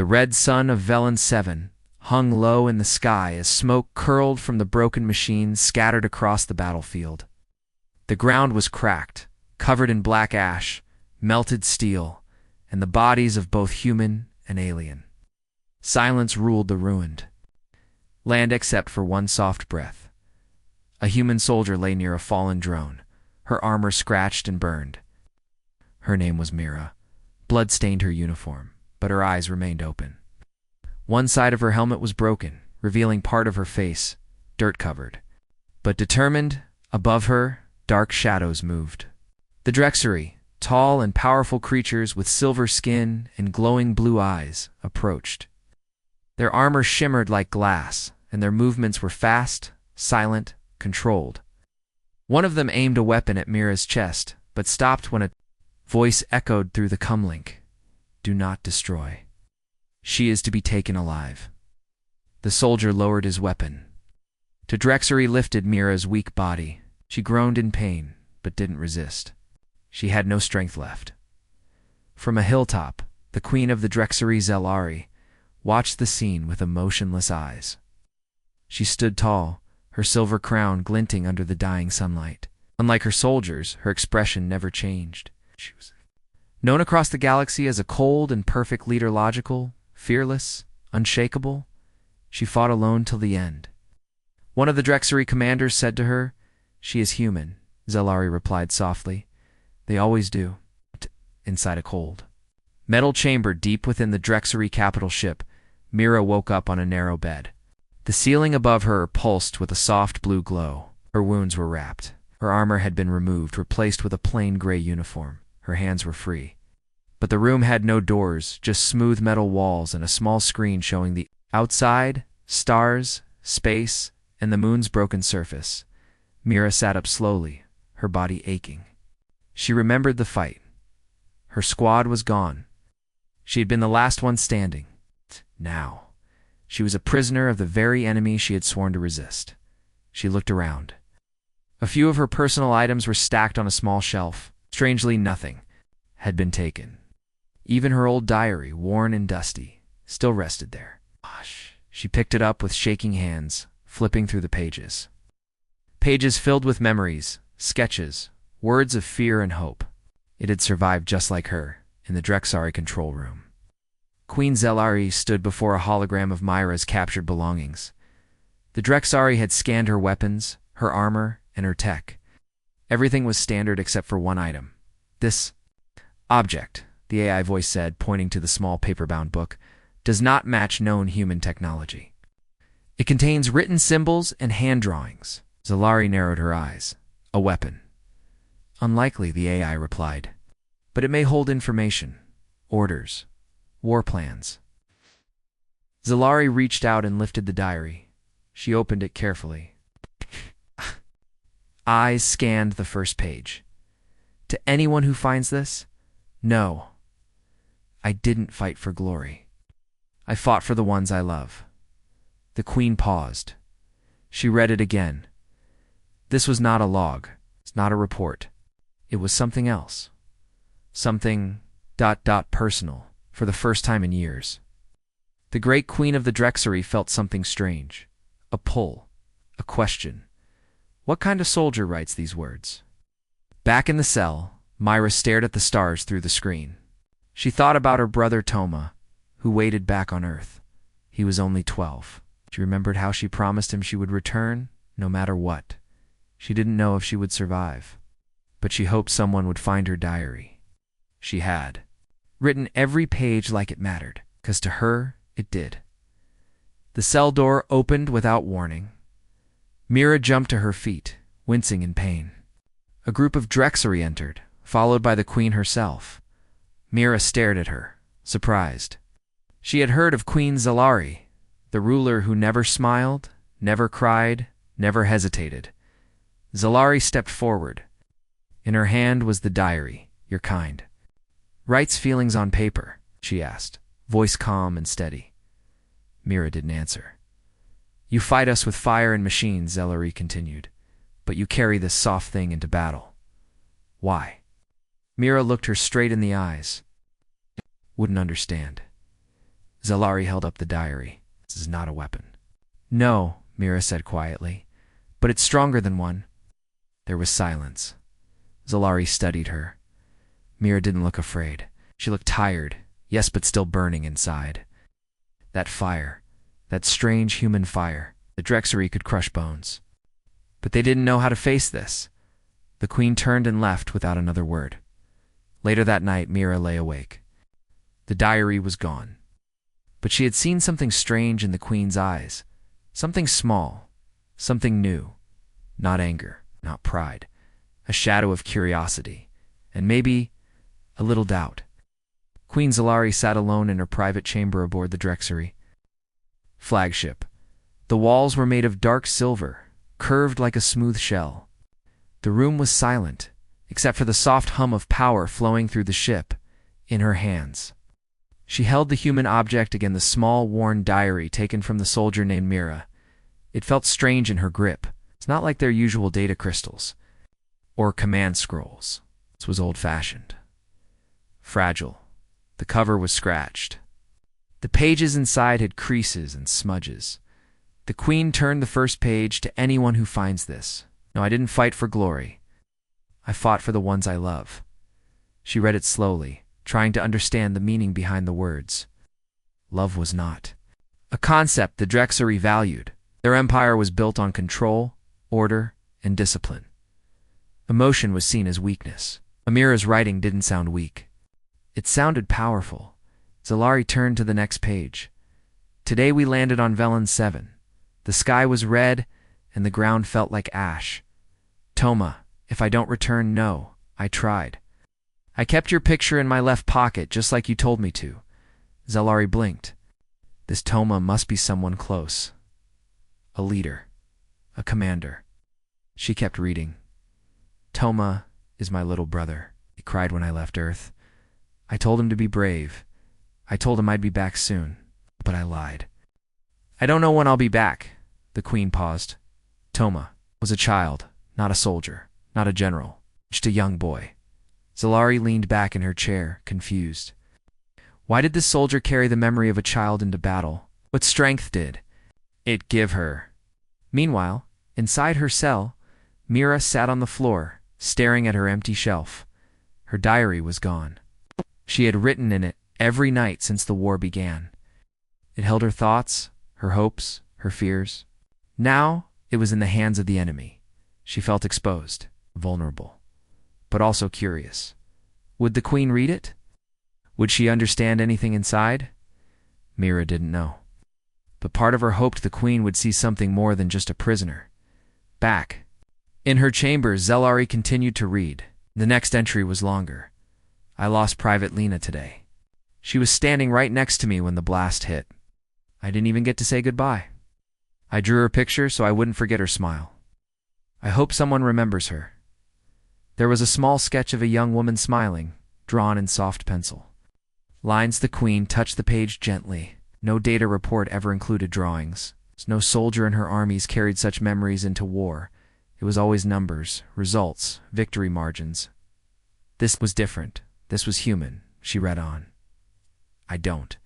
The red sun of Velen 7 hung low in the sky as smoke curled from the broken machines scattered across the battlefield. The ground was cracked, covered in black ash, melted steel, and the bodies of both human and alien. Silence ruled the ruined land except for one soft breath. A human soldier lay near a fallen drone, her armor scratched and burned. Her name was Mira. Blood stained her uniform, but her eyes remained open. One side of her helmet was broken, revealing part of her face, dirt-covered. But determined, above her, dark shadows moved. The Drexery, tall and powerful creatures with silver skin and glowing blue eyes, approached. Their armor shimmered like glass, and their movements were fast, silent, controlled. One of them aimed a weapon at Mira's chest, but stopped when a voice echoed through the comlink. "Do not destroy. She is to be taken alive." The soldier lowered his weapon. To Drexery lifted Mira's weak body. She groaned in pain, but didn't resist. She had no strength left. From a hilltop, the queen of the Drexery Zelari watched the scene with emotionless eyes. She stood tall, her silver crown glinting under the dying sunlight. Unlike her soldiers, her expression never changed. She was known across the galaxy as a cold and perfect leader, logical, fearless, unshakable. She fought alone till the end. One of the Drexery commanders said to her, "She is human," Zelari replied softly. "They always do." Inside a cold metal chamber deep within the Drexery capital ship, Mira woke up on a narrow bed. The ceiling above her pulsed with a soft blue glow. Her wounds were wrapped. Her armor had been removed, replaced with a plain gray uniform. Her hands were free. But the room had no doors, just smooth metal walls and a small screen showing the outside, stars, space, and the moon's broken surface. Mira sat up slowly, her body aching. She remembered the fight. Her squad was gone. She had been the last one standing. Now, she was a prisoner of the very enemy she had sworn to resist. She looked around. A few of her personal items were stacked on a small shelf. Strangely, nothing had been taken. Even her old diary, worn and dusty, still rested there. She picked it up with shaking hands, flipping through the pages. Pages filled with memories, sketches, words of fear and hope. It had survived just like her, in the Drexari control room. Queen Zelari stood before a hologram of Myra's captured belongings. The Drexari had scanned her weapons, her armor, and her tech. Everything was standard except for one item. "This object," the AI voice said, pointing to the small paper-bound book, "does not match known human technology. It contains written symbols and hand drawings." Zelari narrowed her eyes. "A weapon." "Unlikely," the AI replied. "But it may hold information, orders, war plans." Zelari reached out and lifted the diary. She opened it carefully. Eyes scanned the first page. "To anyone who finds this, know. I didn't fight for glory. I fought for the ones I love." The queen paused. She read it again. This was not a log. It's not a report. It was something else. Something ... personal, for the first time in years. The great queen of the Drexery felt something strange. A pull. A question. What kind of soldier writes these words? Back in the cell, Myra stared at the stars through the screen. She thought about her brother Toma, who waited back on Earth. He was only 12. She remembered how she promised him she would return, no matter what. She didn't know if she would survive, but she hoped someone would find her diary. She had. Written every page like it mattered, 'cause to her, it did. The cell door opened without warning. Mira jumped to her feet, wincing in pain. A group of Drexery entered, followed by the queen herself. Mira stared at her, surprised. She had heard of Queen Zelari, the ruler who never smiled, never cried, never hesitated. Zelari stepped forward. In her hand was the diary, your kind. "Writes feelings on paper?" she asked, voice calm and steady. Mira didn't answer. "You fight us with fire and machines," Zelari continued, "but you carry this soft thing into battle. Why?" Mira looked her straight in the eyes. "Wouldn't understand." Zalari held up the diary. This is not a weapon. No, Mira said quietly, but it's stronger than one. There was silence. Zalari studied her. Mira didn't look afraid. She looked tired, yes, but still burning inside. That fire, that strange human fire, the Drexery could crush bones. But they didn't know how to face this. The queen turned and left without another word. Later that night, Mira lay awake. The diary was gone. But she had seen something strange in the queen's eyes. Something small, something new. Not anger, not pride. A shadow of curiosity, and maybe a little doubt. Queen Zalari sat alone in her private chamber aboard the Drexery. Flagship. The walls were made of dark silver, curved like a smooth shell. The room was silent, except for the soft hum of power flowing through the ship, in her hands. She held the human object against the small, worn diary taken from the soldier named Mira. It felt strange in her grip. It's not like their usual data crystals or command scrolls. This was old-fashioned. Fragile. The cover was scratched. The pages inside had creases and smudges. The queen turned the first page to anyone who finds this. No, I didn't fight for glory. I fought for the ones I love. She read it slowly, trying to understand the meaning behind the words. Love was not a concept the Drexery valued. Their empire was built on control, order, and discipline. Emotion was seen as weakness. Amira's writing didn't sound weak. It sounded powerful. Zalari turned to the next page. Today we landed on Velen 7. The sky was red, and the ground felt like ash. Toma, if I don't return, no, I tried. I kept your picture in my left pocket, just like you told me to. Zalari blinked. This Toma must be someone close. A leader. A commander. She kept reading. Toma is my little brother. He cried when I left Earth. I told him to be brave. I told him I'd be back soon, but I lied. I don't know when I'll be back. The queen paused. Toma was a child, not a soldier, not a general, just a young boy. Zalari leaned back in her chair, confused. Why did this soldier carry the memory of a child into battle? What strength did it give her? Meanwhile, inside her cell, Mira sat on the floor, staring at her empty shelf. Her diary was gone. She had written in it every night since the war began. It held her thoughts, her hopes, her fears. Now it was in the hands of the enemy. She felt exposed, vulnerable, but also curious. Would the queen read it? Would she understand anything inside? Mira didn't know. But part of her hoped the queen would see something more than just a prisoner. Back. In her chamber, Zalari continued to read. The next entry was longer. I lost Private Lena today. She was standing right next to me when the blast hit. I didn't even get to say goodbye. I drew her picture so I wouldn't forget her smile. I hope someone remembers her. There was a small sketch of a young woman smiling, drawn in soft pencil. Lines the queen touched the page gently. No data report ever included drawings. No soldier in her armies carried such memories into war. It was always numbers, results, victory margins. This was different. This was human, she read on. I don't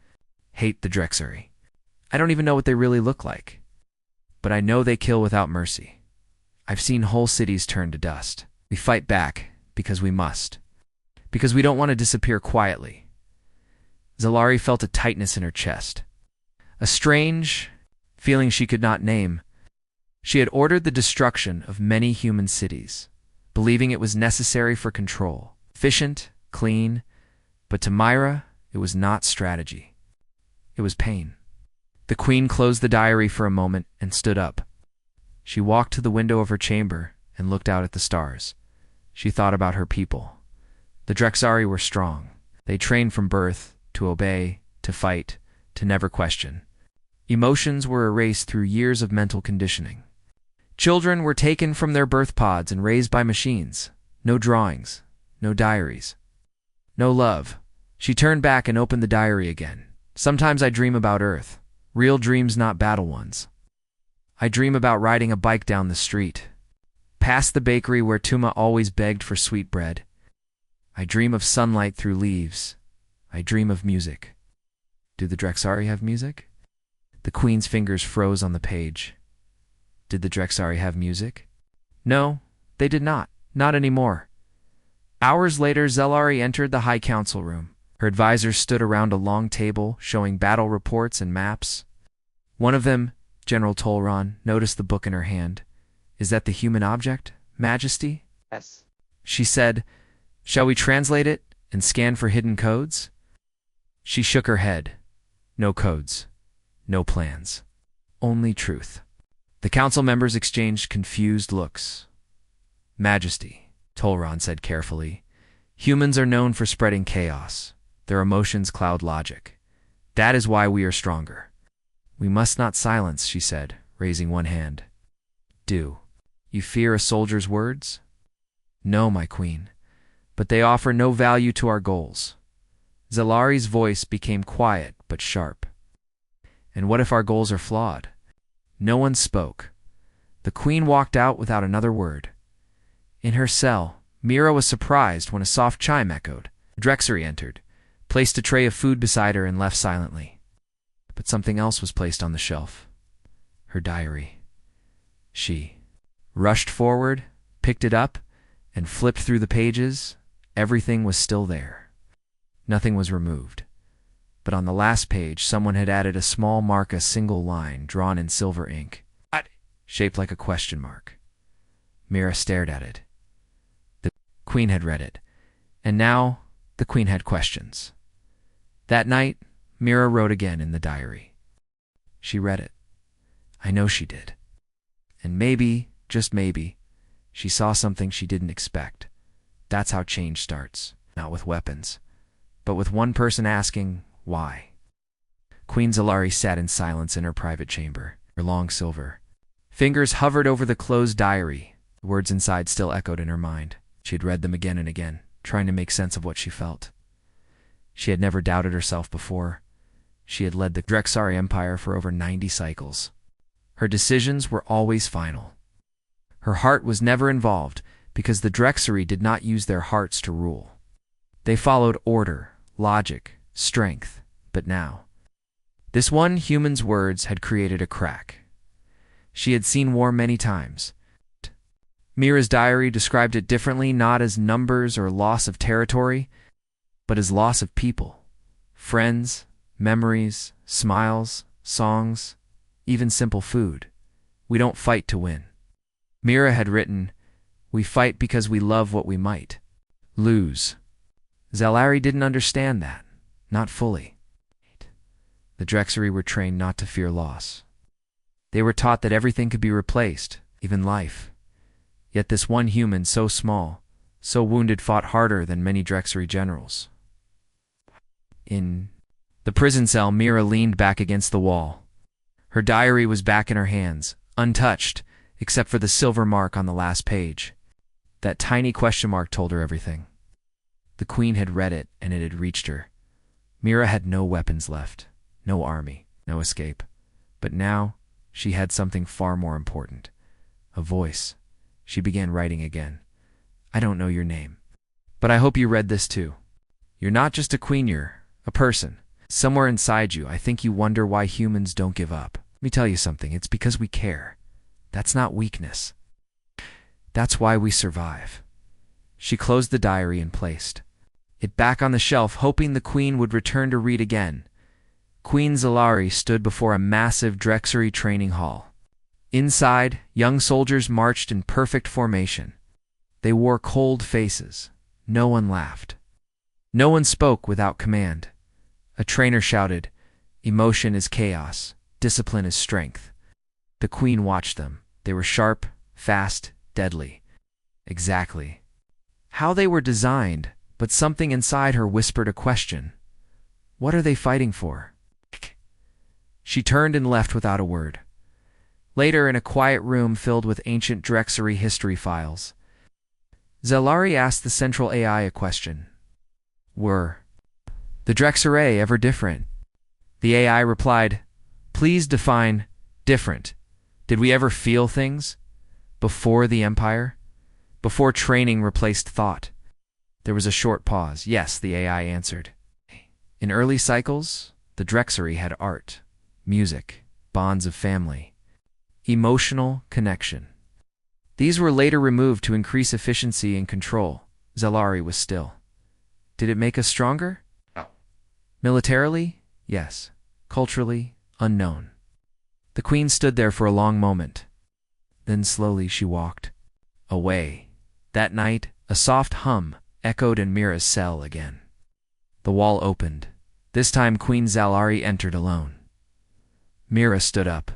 hate the Drexery. I don't even know what they really look like. But I know they kill without mercy. I've seen whole cities turn to dust. We fight back because we must. Because we don't want to disappear quietly. Zalari felt a tightness in her chest. A strange feeling she could not name. She had ordered the destruction of many human cities, believing it was necessary for control. Efficient, clean, but to Myra, it was not strategy. It was pain. The queen closed the diary for a moment and stood up. She walked to the window of her chamber and looked out at the stars. She thought about her people. The Drexari were strong. They trained from birth to obey, to fight, to never question. Emotions were erased through years of mental conditioning. Children were taken from their birth pods and raised by machines. No drawings, no diaries, no love. She turned back and opened the diary again. Sometimes I dream about Earth. Real dreams, not battle ones. I dream about riding a bike down the street, past the bakery where Tuma always begged for sweet bread. I dream of sunlight through leaves. I dream of music. Do the Drexari have music? The Queen's fingers froze on the page. Did the Drexari have music? No, they did not. Not anymore. Hours later, Zelari entered the High Council room. Her advisors stood around a long table, showing battle reports and maps. One of them, General Tolron, noticed the book in her hand. Is that the human object, Majesty? Yes. She said, shall we translate it and scan for hidden codes? She shook her head. No codes. No plans. Only truth. The council members exchanged confused looks. Majesty, Tolron said carefully, humans are known for spreading chaos. Their emotions cloud logic. That is why we are stronger. We must not silence, she said, raising one hand. Do you fear a soldier's words? No, my queen, but they offer no value to our goals. Zelari's voice became quiet but sharp. And what if our goals are flawed? No one spoke. The queen walked out without another word. In her cell, Mira was surprised when a soft chime echoed. Drexari entered, placed a tray of food beside her, and left silently. But something else was placed on the shelf. Her diary. She rushed forward, picked it up, and flipped through the pages. Everything was still there. Nothing was removed. But on the last page, someone had added a small mark, a single line, drawn in silver ink, shaped like a question mark. Mira stared at it. The queen had read it, and now the queen had questions. That night, Mira wrote again in the diary. She read it. I know she did. And maybe, just maybe, she saw something she didn't expect. That's how change starts, not with weapons, but with one person asking, why? Queen Zelari sat in silence in her private chamber, her long silver fingers hovered over the closed diary. The words inside still echoed in her mind. She had read them again and again, trying to make sense of what she felt. She had never doubted herself before. She had led the Drexari Empire for over 90 cycles. Her decisions were always final. Her heart was never involved because the Drexari did not use their hearts to rule. They followed order, logic, strength. But now, this one human's words had created a crack. She had seen war many times. Mira's diary described it differently, not as numbers or loss of territory, but as loss of people, friends, memories, smiles, songs, even simple food. We don't fight to win. Mira had written, we fight because we love what we might lose. Zelari didn't understand that, not fully. The Drexari were trained not to fear loss. They were taught that everything could be replaced, even life. Yet this one human, so small, so wounded, fought harder than many Drexari generals. In the prison cell, Mira leaned back against the wall. Her diary was back in her hands, untouched, except for the silver mark on the last page. That tiny question mark told her everything. The queen had read it, and it had reached her. Mira had no weapons left, no army, no escape. But now, she had something far more important. A voice. She began writing again. I don't know your name, but I hope you read this too. You're not just a queen, you're a person. Somewhere inside you, I think you wonder why humans don't give up. Let me tell you something, it's because we care. That's not weakness. That's why we survive. She closed the diary and placed it back on the shelf, hoping the queen would return to read again. Queen Zelari stood before a massive Drexari training hall. Inside, young soldiers marched in perfect formation. They wore cold faces. No one laughed. No one spoke without command. A trainer shouted, emotion is chaos, discipline is strength. The queen watched them. They were sharp, fast, deadly. Exactly how they were designed, but something inside her whispered a question. What are they fighting for? She turned and left without a word. Later, in a quiet room filled with ancient Drexari history files, Zelari asked the central AI a question. Were the Drexari ever different? The AI replied, please define different. Did we ever feel things? Before the Empire? Before training replaced thought? There was a short pause. Yes, the AI answered. In early cycles, The Drexery had art, music, bonds of family, emotional connection. These were later removed to increase efficiency and control. Zellari was still. Did it make us stronger? No. Militarily? Yes. Culturally? Unknown. The queen stood there for a long moment. Then slowly she walked away. That night, a soft hum echoed in Mira's cell again. The wall opened. This time Queen Zellari entered alone. Mira stood up.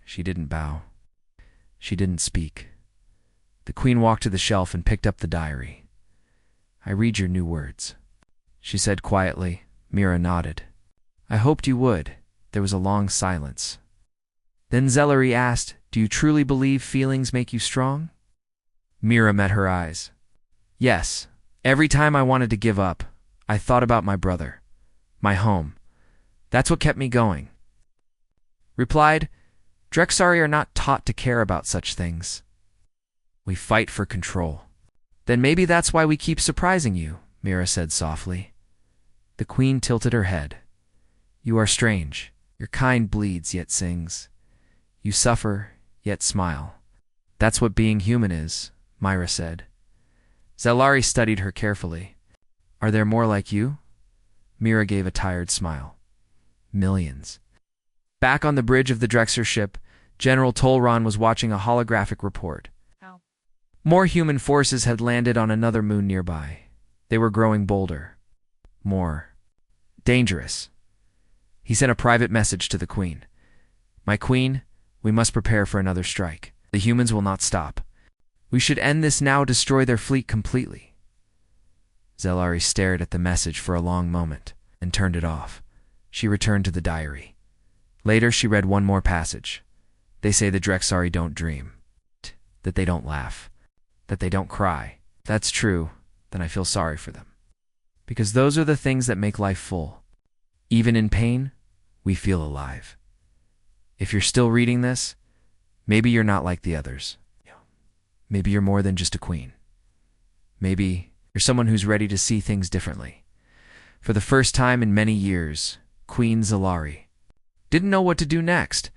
She didn't bow. She didn't speak. The queen walked to the shelf and picked up the diary. I read your new words, she said quietly. Mira nodded. I hoped you would. There was a long silence. Then Zellari asked, do you truly believe feelings make you strong? Mira met her eyes. Yes. Every time I wanted to give up, I thought about my brother, my home. That's what kept me going. Replied, Drexari are not taught to care about such things. We fight for control. Then maybe that's why we keep surprising you, Mira said softly. The queen tilted her head. You are strange. Your kind bleeds yet sings. You suffer yet smile. That's what being human is, Myra said. Zellari studied her carefully. Are there more like you? Mira gave a tired smile. Millions. Back on the bridge of the Drexer ship, General Tolron was watching a holographic report. How? More human forces had landed on another moon nearby. They were growing bolder. More dangerous. He sent a private message to the queen. My queen, we must prepare for another strike. The humans will not stop. We should end this now, destroy their fleet completely. Zellari stared at the message for a long moment and turned it off. She returned to the diary. Later, she read one more passage. They say the Drexari don't dream, that they don't laugh, that they don't cry. If that's true, then I feel sorry for them. Because those are the things that make life full. Even in pain, we feel alive. If you're still reading this, maybe you're not like the others. Maybe you're more than just a queen. Maybe you're someone who's ready to see things differently. For the first time in many years, Queen Zellari didn't know what to do next.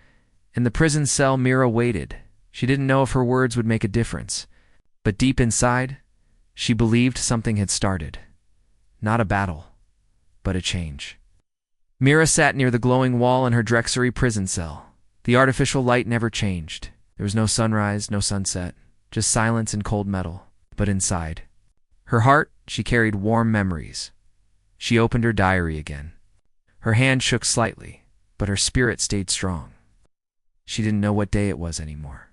In the prison cell, Mira waited. She didn't know if her words would make a difference. But deep inside, she believed something had started. Not a battle, but a change. Mira sat near the glowing wall in her Drexery prison cell. The artificial light never changed. There was no sunrise, no sunset, just silence and cold metal. But inside her heart, she carried warm memories. She opened her diary again. Her hand shook slightly, but her spirit stayed strong. She didn't know what day it was anymore.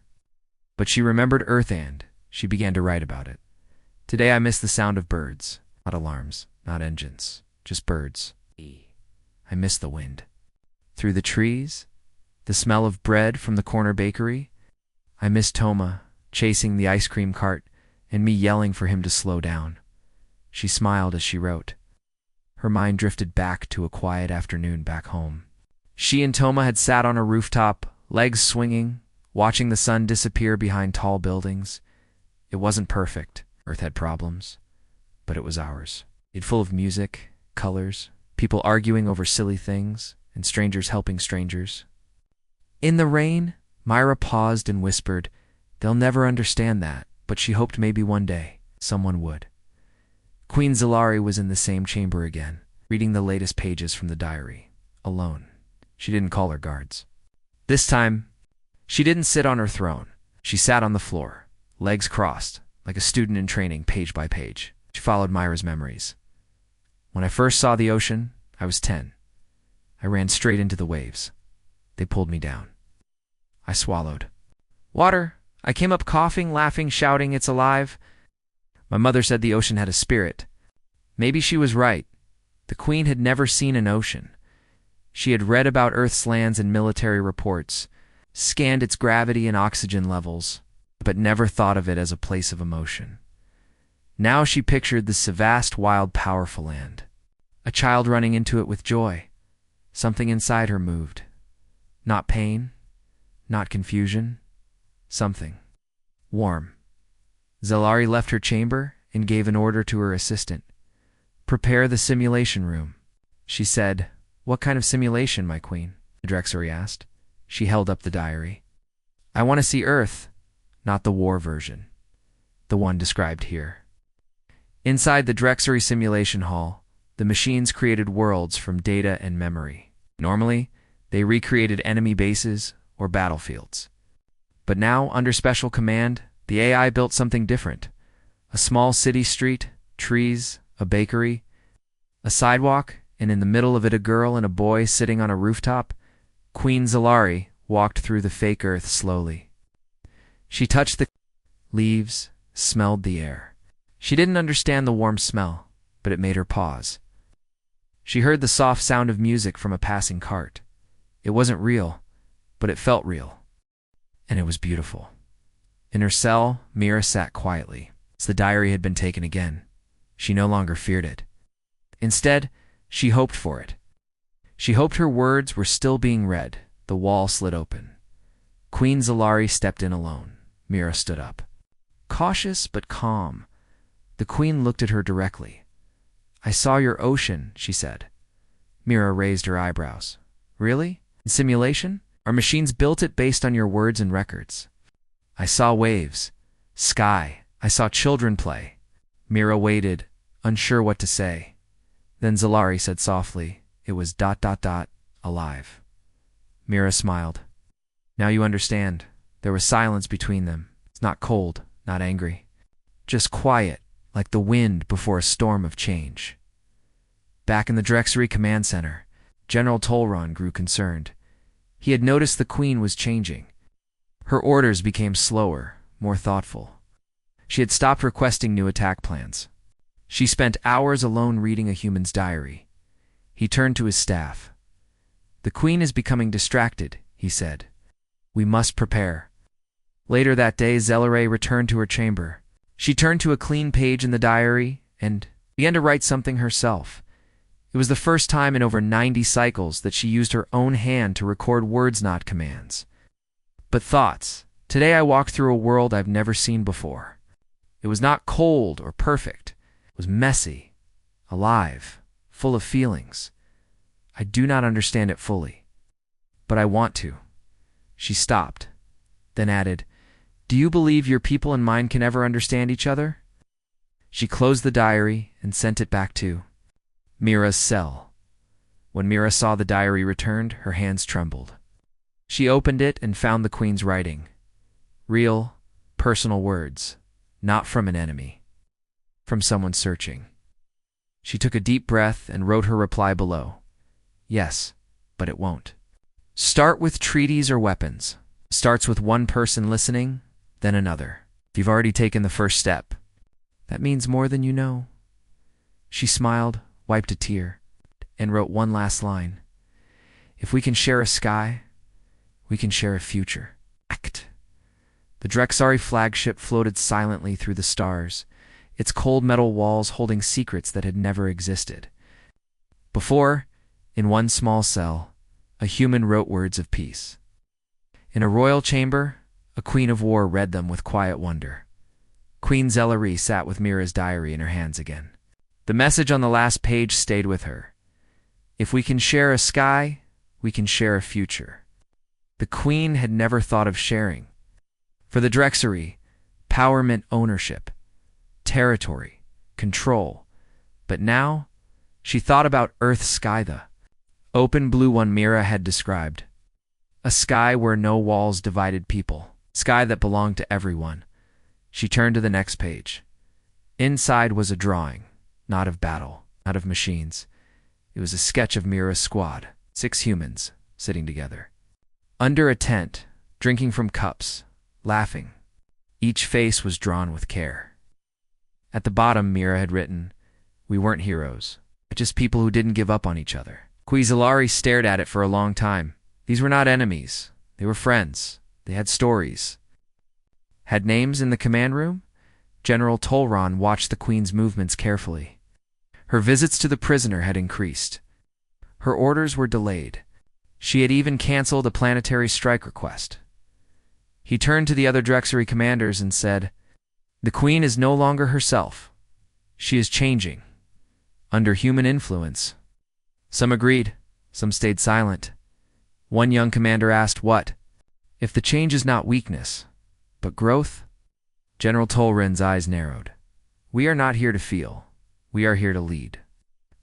But she remembered Earth and she began to write about it. Today I miss the sound of birds, not alarms, not engines, just birds. I miss the wind. Through the trees, the smell of bread from the corner bakery. I miss Toma chasing the ice cream cart and me yelling for him to slow down. She smiled as she wrote. Her mind drifted back to a quiet afternoon back home. She and Toma had sat on a rooftop, legs swinging, watching the sun disappear behind tall buildings. It wasn't perfect. Earth had problems, but it was ours. It full of music, colors, people arguing over silly things, and strangers helping strangers. In the rain, Myra paused and whispered, they'll never understand that, but she hoped maybe one day someone would. Queen Zellari was in the same chamber again, reading the latest pages from the diary, alone. She didn't call her guards. This time, she didn't sit on her throne. She sat on the floor, legs crossed, like a student in training, page by page. She followed Myra's memories. When I first saw the ocean, I was 10. I ran straight into the waves. They pulled me down. I swallowed. Water! I came up coughing, laughing, shouting, it's alive. My mother said the ocean had a spirit. Maybe she was right. The queen had never seen an ocean. She had read about Earth's lands in military reports, scanned its gravity and oxygen levels, but never thought of it as a place of emotion. Now she pictured this vast, wild, powerful land. A child running into it with joy. Something inside her moved. Not pain, not confusion, something warm. Zellari left her chamber and gave an order to her assistant. Prepare the simulation room. She said, What kind of simulation, my queen? The Drexery asked. She held up the diary. I want to see Earth, not the war version, the one described here. Inside the Drexery simulation hall, the machines created worlds from data and memory. Normally, they recreated enemy bases or battlefields. But now, under special command, the AI built something different. A small city street, trees, a bakery, a sidewalk, and in the middle of it a girl and a boy sitting on a rooftop. Queen Zalari walked through the fake Earth slowly. She touched the leaves, smelled the air. She didn't understand the warm smell, but it made her pause. She heard the soft sound of music from a passing cart. It wasn't real, but it felt real. And it was beautiful. In her cell, Mira sat quietly. The diary had been taken again. She no longer feared it. Instead, she hoped for it. She hoped her words were still being read. The wall slid open. Queen Zalari stepped in alone. Mira stood up. Cautious but calm, the queen looked at her directly. I saw your ocean, she said. Mira raised her eyebrows. Really? In simulation? Our machines built it based on your words and records. I saw waves, sky. I saw children play. Mira waited, unsure what to say. Then Zalari said softly, it was ... alive. Mira smiled. Now you understand. There was silence between them. It's not cold, not angry. Just quiet, like the wind before a storm of change. Back in the Drexery Command Center, General Tolron grew concerned. He had noticed the queen was changing. Her orders became slower, more thoughtful. She had stopped requesting new attack plans. She spent hours alone reading a human's diary. He turned to his staff. The queen is becoming distracted, he said. We must prepare. Later that day, Zalari returned to her chamber. She turned to a clean page in the diary and began to write something herself. It was the first time in over 90 cycles that she used her own hand to record words, not commands. But thoughts. Today I walked through a world I've never seen before. It was not cold or perfect. It was messy, alive, full of feelings. I do not understand it fully, but I want to. She stopped, then added, Do you believe your people and mine can ever understand each other? She closed the diary and sent it back to Mira's cell. When Mira saw the diary returned, her hands trembled. She opened it and found the queen's writing. Real, personal words, not from an enemy, from someone searching. She took a deep breath and wrote her reply below. Yes, but it won't. Start with treaties or weapons. Starts with one person listening, then another. If you've already taken the first step, that means more than you know. She smiled, wiped a tear, and wrote one last line. If we can share a sky, we can share a future. Act. The Drexery flagship floated silently through the stars, its cold metal walls holding secrets that had never existed. Before, in one small cell, a human wrote words of peace. In a royal chamber, a queen of war read them with quiet wonder. Queen Zalari sat with Mira's diary in her hands again. The message on the last page stayed with her. If we can share a sky, we can share a future. The queen had never thought of sharing. For the Drexery, power meant ownership, territory, control. But now, she thought about Earth's sky, the open blue one Mira had described. A sky where no walls divided people, sky that belonged to everyone. She turned to the next page. Inside was a drawing, not of battle, not of machines. It was a sketch of Mira's squad, 6 humans, sitting together. Under a tent, drinking from cups, laughing. Each face was drawn with care. At the bottom, Mira had written, We weren't heroes, just people who didn't give up on each other. Queen Zalari stared at it for a long time. These were not enemies. They were friends. They had stories. Had names in the command room? General Tolron watched the queen's movements carefully. Her visits to the prisoner had increased. Her orders were delayed. She had even canceled a planetary strike request. He turned to the other Drexery commanders and said, The queen is no longer herself. She is changing. Under human influence. Some agreed, Some stayed silent. One young commander asked, "What? If the change is not weakness, but growth?" General Tolrin's eyes narrowed. "We are not here to feel. We are here to lead."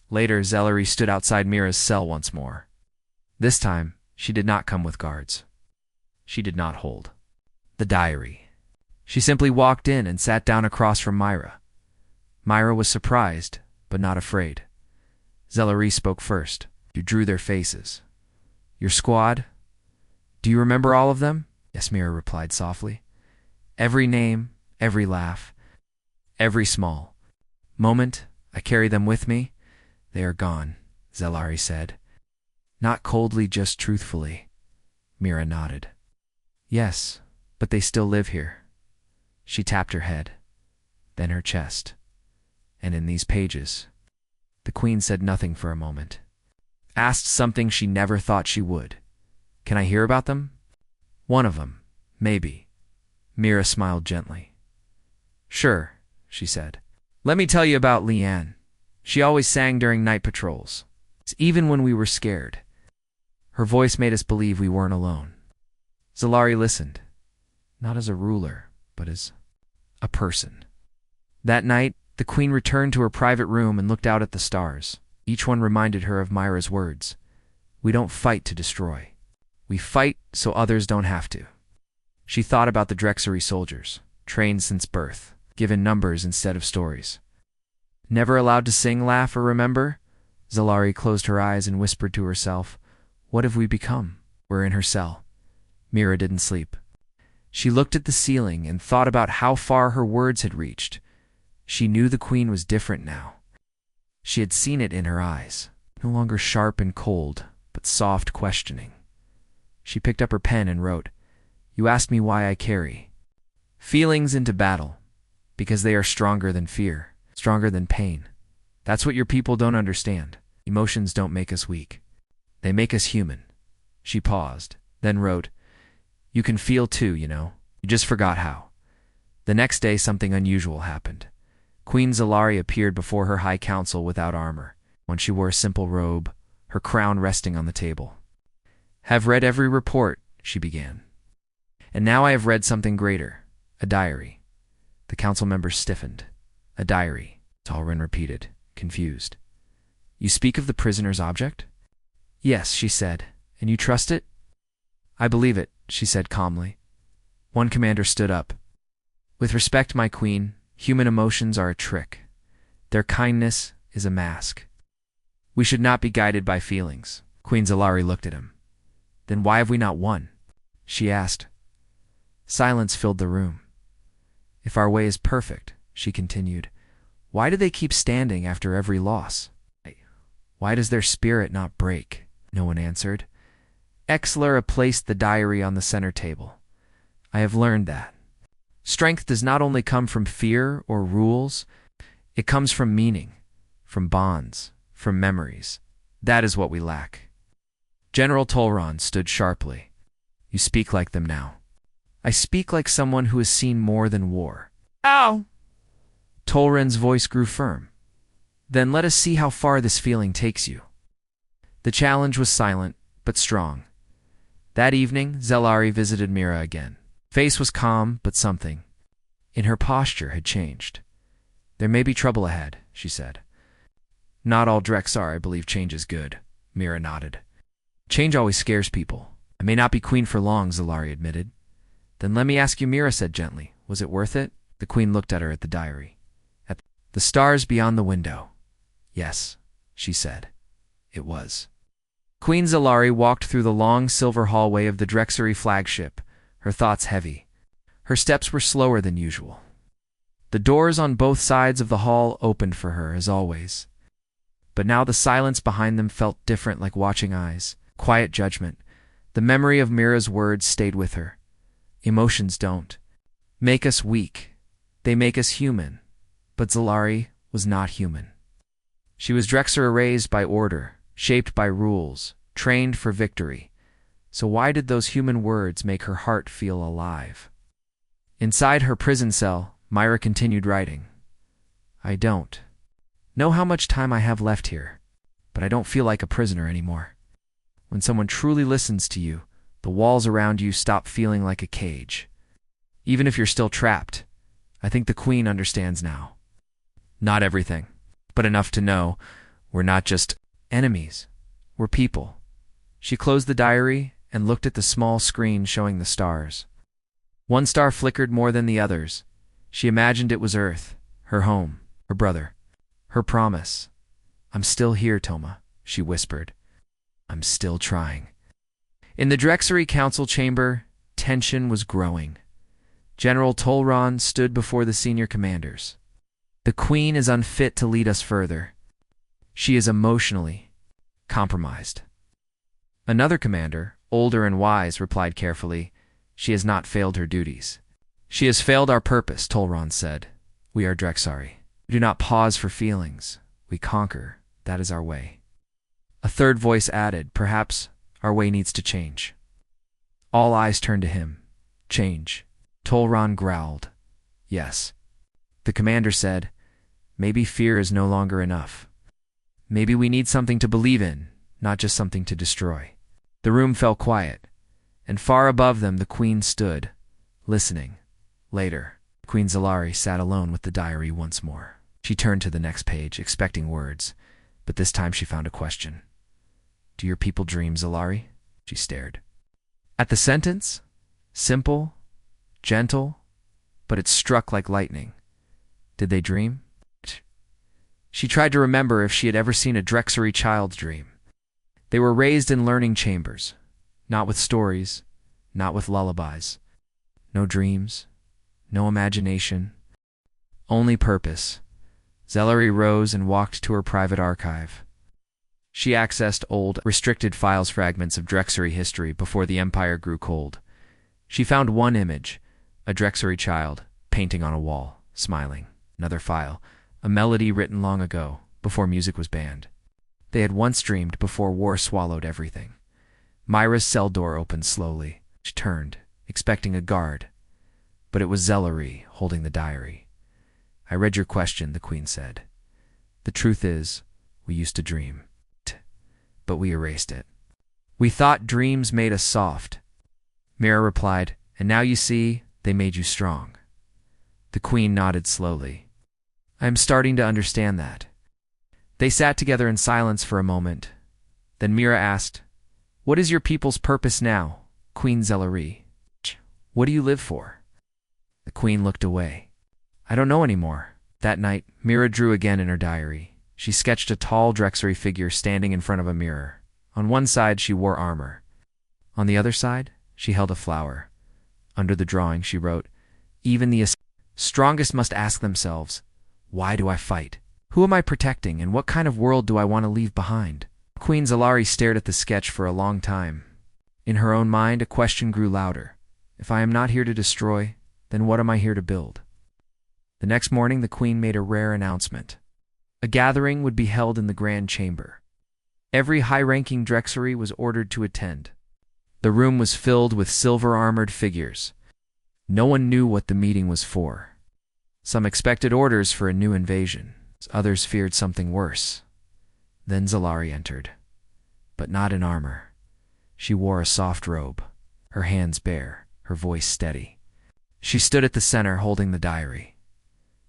Later, Zellery stood outside Mira's cell once more. This time, she did not come with guards. She did not hold the diary. She simply walked in and sat down across from Myra. Myra was surprised, but not afraid. Zellery spoke first. "You drew their faces. Your squad? Do you remember all of them?" "Yes," Mira replied softly. "Every name, every laugh, every small moment, I carry them with me. They are gone," Zellery said. "Not coldly, just truthfully." Mira nodded. "Yes, but they still live here." She tapped her head, then her chest. "And in these pages." The Queen said nothing for a moment. Asked something she never thought she would. "Can I hear about them?" "One of them, maybe." Mira smiled gently. "Sure," she said. "Let me tell you about Leanne. She always sang during night patrols, even when we were scared. Her voice made us believe we weren't alone." Zellery listened, not as a ruler, but as a person. That night, the Queen returned to her private room and looked out at the stars. Each one reminded her of Myra's words. "We don't fight to destroy. We fight so others don't have to." She thought about the Drexery soldiers, trained since birth, given numbers instead of stories. Never allowed to sing, laugh, or remember? Zellery closed her eyes and whispered to herself, "What have we become?" We're in her cell. Mira didn't sleep. She looked at the ceiling and thought about how far her words had reached. She knew the Queen was different now. She had seen it in her eyes, no longer sharp and cold, but soft questioning. She picked up her pen and wrote, "You asked me why I carry feelings into battle, because they are stronger than fear, stronger than pain. That's what your people don't understand. Emotions don't make us weak. They make us human." She paused, then wrote, "You can feel too, you know. You just forgot how." The next day, something unusual happened. Queen Zellery appeared before her high council without armor, when she wore a simple robe, her crown resting on the table. "Have read every report," she began. "And now I have read something greater, a diary." The council members stiffened. "A diary," Tolrin repeated, confused. "You speak of the prisoner's object?" "Yes," she said. "And you trust it?" "I believe it," she said calmly. One commander stood up. "With respect, my queen, human emotions are a trick. Their kindness is a mask. We should not be guided by feelings." Queen Zellery looked at him. "Then why have we not won?" she asked. Silence filled the room. "If our way is perfect," she continued, "why do they keep standing after every loss? Why does their spirit not break?" No one answered. Exler placed the diary on the center table. "I have learned that strength does not only come from fear or rules, it comes from meaning, from bonds, from memories. That is what we lack." General Tolrin stood sharply. "You speak like them now." "I speak like someone who has seen more than war." "Ow!" Tolrin's voice grew firm. "Then let us see how far this feeling takes you." The challenge was silent, but strong. That evening, Zellery visited Mira again. Face was calm, but something in her posture had changed. "There may be trouble ahead," she said. "Not all Drexar, I believe change is good," Mira nodded. "Change always scares people." "I may not be queen for long," Zellery admitted. "Then let me ask you," Mira said gently, "was it worth it?" The Queen looked at her at the diary. At the stars beyond the window. "Yes," she said. "It was." Queen Zellery walked through the long silver hallway of the Drexery flagship, her thoughts heavy. Her steps were slower than usual. The doors on both sides of the hall opened for her, as always. But now the silence behind them felt different, like watching eyes, quiet judgment. The memory of Mira's words stayed with her. Emotions don't make us weak. They make us human. But Zellery was not human. She was Drexer raised by order, shaped by rules, trained for victory. So why did those human words make her heart feel alive? Inside her prison cell, Myra continued writing. "I don't know how much time I have left here, but I don't feel like a prisoner anymore. When someone truly listens to you, the walls around you stop feeling like a cage. Even if you're still trapped, I think the Queen understands now. Not everything, but enough to know we're not just enemies, we're people. She closed the diary and looked at the small screen showing the stars. One star flickered more than the others. She imagined it was Earth, her home, her brother, her promise. "I'm still here, Toma," she whispered. "I'm still trying." In the Drexery Council chamber, tension was growing. General Tolron stood before the senior commanders. "The Queen is unfit to lead us further. She is emotionally compromised." Another commander, older and wise, replied carefully, "She has not failed her duties." "She has failed our purpose," Tolron said. "We are Drexari. We do not pause for feelings. We conquer. That is our way." A third voice added, "Perhaps our way needs to change." All eyes turned to him. "Change." Tolron growled. "Yes." The commander said, "Maybe fear is no longer enough. Maybe we need something to believe in, not just something to destroy." The room fell quiet, and far above them the Queen stood, listening. Later, Queen Zalari sat alone with the diary once more. She turned to the next page, expecting words, but this time she found a question. "Do your people dream, Zalari?" She stared. At the sentence, simple, gentle, but it struck like lightning. Did they dream? She tried to remember if she had ever seen a Drexery child's dream. They were raised in learning chambers, not with stories, not with lullabies. No dreams, no imagination, only purpose. Zalari rose and walked to her private archive. She accessed old, restricted files fragments of Drexery history before the Empire grew cold. She found one image, a Drexery child, painting on a wall, smiling. Another file, a melody written long ago, before music was banned. They had once dreamed before war swallowed everything. Myra's cell door opened slowly. She turned, expecting a guard, but it was Zalari holding the diary. "I read your question," the Queen said. "The truth is, we used to dream, but we erased it. We thought dreams made us soft." Mira replied, "And now you see, they made you strong." The Queen nodded slowly. "I am starting to understand that." They sat together in silence for a moment. Then Mira asked, "What is your people's purpose now, Queen Zalari? What do you live for?" The Queen looked away. "I don't know anymore." That night, Mira drew again in her diary. She sketched a tall Drexery figure standing in front of a mirror. On one side, she wore armor. On the other side, she held a flower. Under the drawing, she wrote, "Even the strongest must ask themselves, why do I fight? Who am I protecting, and what kind of world do I want to leave behind?" Queen Zalari stared at the sketch for a long time. In her own mind, a question grew louder. If I am not here to destroy, then what am I here to build? The next morning, the Queen made a rare announcement. A gathering would be held in the Grand Chamber. Every high-ranking Drexery was ordered to attend. The room was filled with silver-armored figures. No one knew what the meeting was for. Some expected orders for a new invasion. Others feared something worse. Then Zalari entered, but not in armor. She wore a soft robe, her hands bare, her voice steady. She stood at the center holding the diary.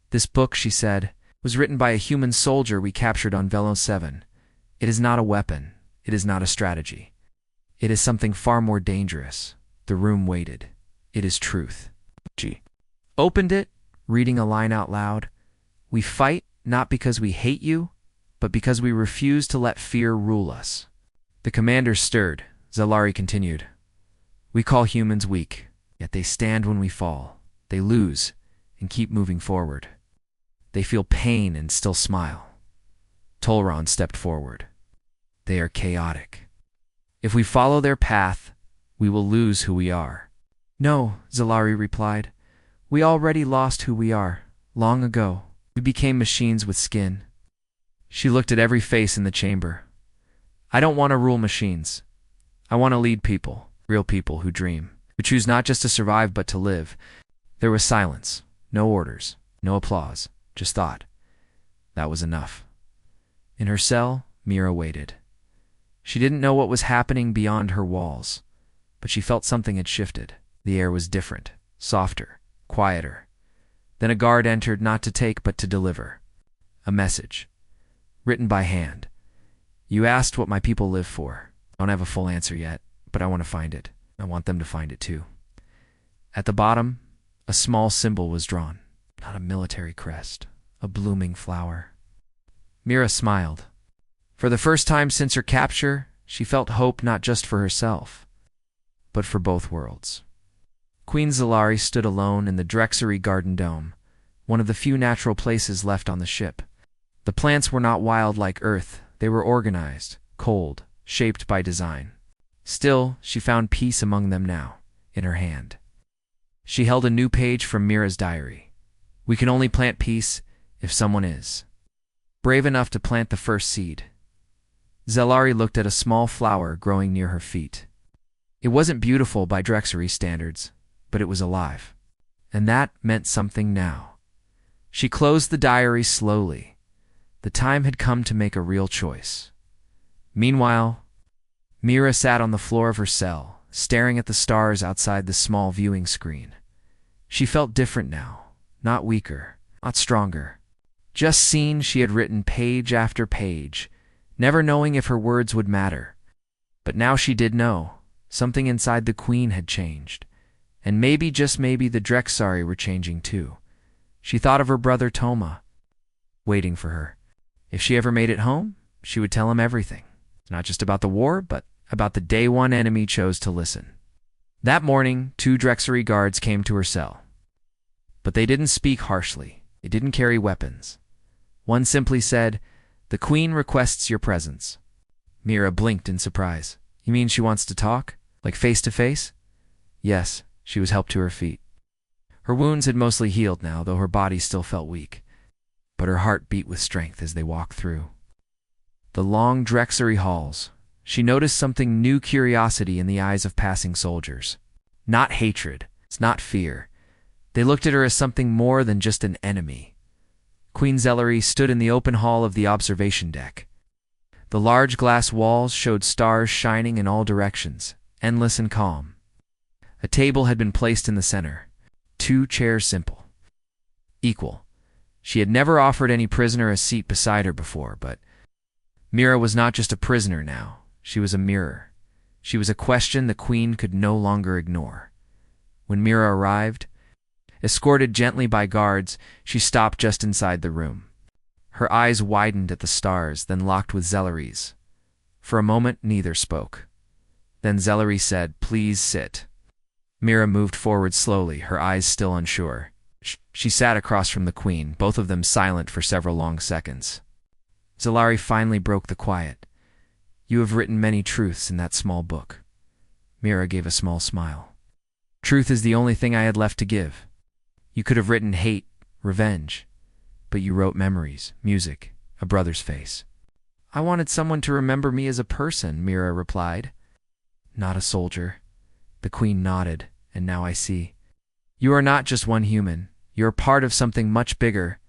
"This book," she said, "was written by a human soldier we captured on Velo 7. It is not a weapon. It is not a strategy. It is something far more dangerous." The room waited. "It is truth." She opened it, reading a line out loud. "We fight not because we hate you, but because we refuse to let fear rule us." The commander stirred. Zalari continued, "We call humans weak, yet they stand when we fall. They lose and keep moving forward. They feel pain and still smile." Tolron stepped forward. "They are chaotic. If we follow their path, we will lose who we are." "No," Zalari replied. "We already lost who we are, long ago. We became machines with skin." She looked at every face in the chamber. "I don't want to rule machines. I want to lead people, real people who dream, who choose not just to survive but to live." There was silence, no orders, no applause, just thought. That was enough. In her cell, Mira waited. She didn't know what was happening beyond her walls, but she felt something had shifted. The air was different, softer, quieter. Then a guard entered, not to take but to deliver. A message, written by hand. You asked what my people live for. I don't have a full answer yet, but I want to find it. I want them to find it too. At the bottom, a small symbol was drawn. Not a military crest, a blooming flower. Mira smiled. For the first time since her capture, she felt hope not just for herself, but for both worlds. Queen Zalari stood alone in the Drexery Garden Dome, one of the few natural places left on the ship. The plants were not wild like Earth. They were organized, cold, shaped by design. Still, she found peace among them now, in her hand. She held a new page from Mira's diary. We can only plant peace if someone is brave enough to plant the first seed. Zalari looked at a small flower growing near her feet. It wasn't beautiful by Drexery standards, but it was alive. And that meant something now. She closed the diary slowly. The time had come to make a real choice. Meanwhile, Mira sat on the floor of her cell, staring at the stars outside the small viewing screen. She felt different now, not weaker, not stronger. Just seen, she had written page after page, never knowing if her words would matter. But now she did know. Something inside the Queen had changed. And maybe, just maybe, the Drexari were changing too. She thought of her brother Toma, waiting for her. If she ever made it home, she would tell him everything. Not just about the war, but about the day one enemy chose to listen. That morning, 2 Drexery guards came to her cell. But they didn't speak harshly. They didn't carry weapons. One simply said, "The Queen requests your presence." Mira blinked in surprise. You mean she wants to talk? Like face to face? Yes, she was helped to her feet. Her wounds had mostly healed now, though her body still felt weak. But her heart beat with strength as they walked through the long Drexery halls. She noticed something new: curiosity in the eyes of passing soldiers. Not hatred, not fear. They looked at her as something more than just an enemy. Queen Zalari stood in the open hall of the observation deck. The large glass walls showed stars shining in all directions, endless and calm. A table had been placed in the center. 2 chairs, simple, equal. She had never offered any prisoner a seat beside her before, but Mira was not just a prisoner now. She was a mirror. She was a question the Queen could no longer ignore. When Mira arrived, escorted gently by guards, she stopped just inside the room. Her eyes widened at the stars, then locked with Zalari's. For a moment, neither spoke. Then Zalari said, "Please sit." Mira moved forward slowly, her eyes still unsure. She sat across from the Queen, both of them silent for several long seconds. Zalari finally broke the quiet. "You have written many truths in that small book." Mira gave a small smile. "Truth is the only thing I had left to give. You could have written hate, revenge, but you wrote memories, music, a brother's face." "I wanted someone to remember me as a person," Mira replied. "Not a soldier." The Queen nodded, "And now I see. You are not just one human. You are part of something much bigger."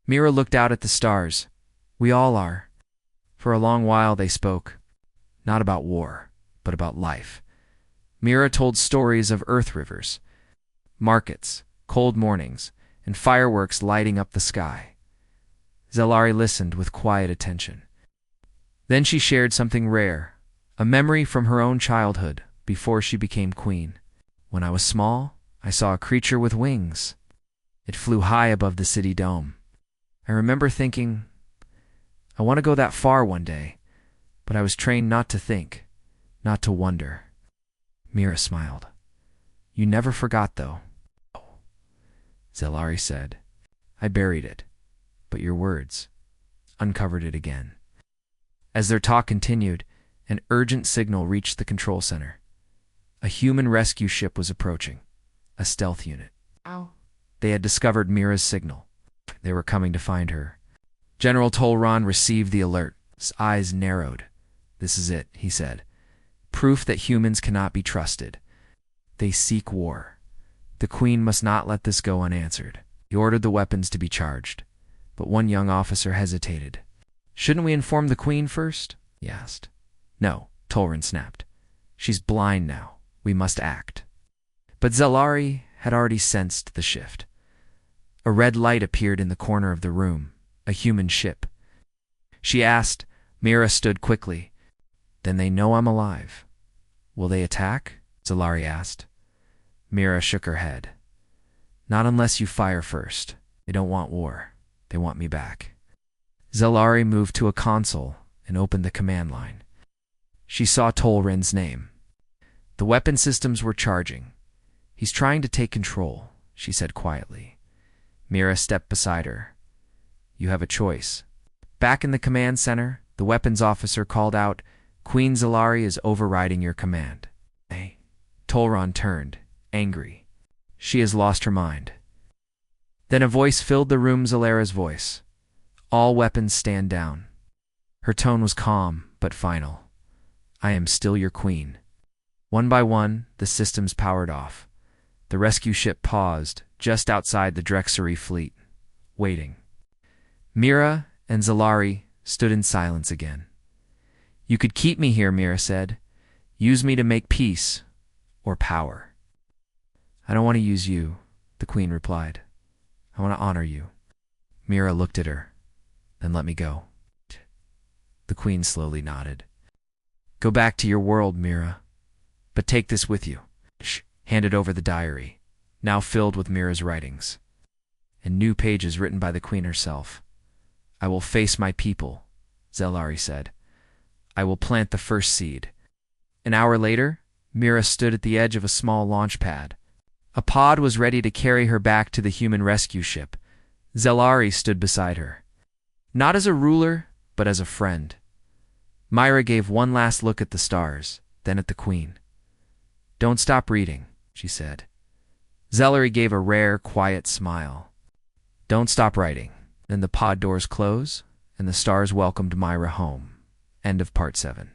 Mira looked out at the stars. "We all are." For a long while they spoke. Not about war, but about life. Mira told stories of earth rivers, markets, cold mornings, and fireworks lighting up the sky. Zalari listened with quiet attention. Then she shared something rare, a memory from her own childhood before she became queen. "When I was small, I saw a creature with wings. It flew high above the city dome. I remember thinking, I want to go that far one day, but I was trained not to think, not to wonder." Mira smiled. "You never forgot, though." Zalari said, "I buried it, but your words uncovered it again." As their talk continued, an urgent signal reached the control center. A human rescue ship was approaching, a stealth unit. Ow. They had discovered Mira's signal. They were coming to find her. General Tolran received the alert. His eyes narrowed. "This is it," he said. "Proof that humans cannot be trusted. They seek war. The Queen must not let this go unanswered." He ordered the weapons to be charged, but one young officer hesitated. "Shouldn't we inform the Queen first?" he asked. No, Tolrin snapped. She's blind now. We must act. But Zalari had already sensed the shift. A red light appeared in the corner of the room, a human ship. She asked. Mira stood quickly. Then they know I'm alive. Will they attack? Zalari asked. Mira shook her head. Not unless you fire first. They don't want war. They want me back. Zalari moved to a console and opened the command line. She saw Tolrin's name. The weapon systems were charging. He's trying to take control, she said quietly. Mira stepped beside her. You have a choice. Back in the command center, the weapons officer called out, Queen Zalari is overriding your command. Hey. Tolron turned, angry. She has lost her mind. Then a voice filled the room, Zalara's voice. All weapons stand down. Her tone was calm, but final. I am still your queen. One by one, the systems powered off. The rescue ship paused, just outside the Drexery fleet, waiting. Mira and Zalari stood in silence again. You could keep me here, Mira said. Use me to make peace, or power. I don't want to use you, the queen replied. I want to honor you. Mira looked at her. Then let me go. The queen slowly nodded. Go back to your world, Mira. But take this with you. She handed over the diary, now filled with Mira's writings, and new pages written by the queen herself. I will face my people, Zalari said. I will plant the first seed. An hour later, Mira stood at the edge of a small launch pad. A pod was ready to carry her back to the human rescue ship. Zalari stood beside her. Not as a ruler, but as a friend. Myra gave one last look at the stars, then at the queen. Don't stop reading, she said. Zalari gave a rare, quiet smile. Don't stop writing. Then the pod doors close, and the stars welcomed Myra home. End of part 7.